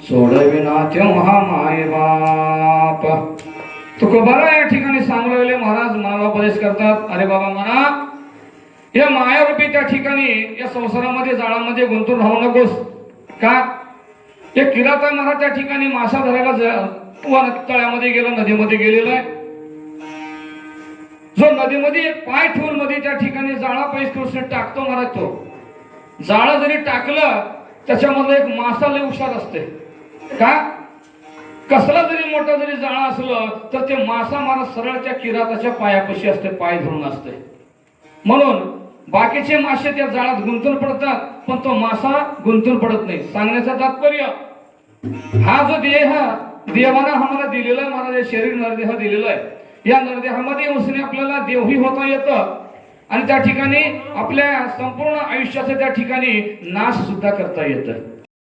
सोडविना तेव्हा माय बाप. तुकोबारा या ठिकाणी सांगलेले महाराज मनाला उपदेश करतात. अरे बाबा म्हणा, या मायारूपी त्या ठिकाणी या संसारामध्ये जाळामध्ये गुंतून राहू नकोस. का एक किराता महाराज त्या ठिकाणी मासा धरायला तळ्यामध्ये गेला, नदीमध्ये गेलेला आहे. जो नदीमध्ये एक पाय ठेवून मध्ये त्या ठिकाणी जाळा पैसे टाकतो महाराज, तो जाळा जरी टाकलं त्याच्यामध्ये एक मासा लय हुशार असते. का कसला जरी मोठा जरी जाळा असलं तर ते मासा महाराज सरळ त्या किराताच्या पायापाशी असते, पाय धरून असते. म्हणून बाकीचे मासे त्या जाळात गुंतून पडतात पण तो मासा गुंतून पडत नाही. सांगण्याचं तात्पर्य, हा जो देह देवानं आम्हाला दिलेला आहे महाराज, शरीर नरदेह दिलेला आहे. या नरदेहामध्ये उसने आपल्याला देवही होता येतं आणि त्या ठिकाणी आपल्या संपूर्ण आयुष्याचं त्या ठिकाणी नाश सुद्धा करता येतं.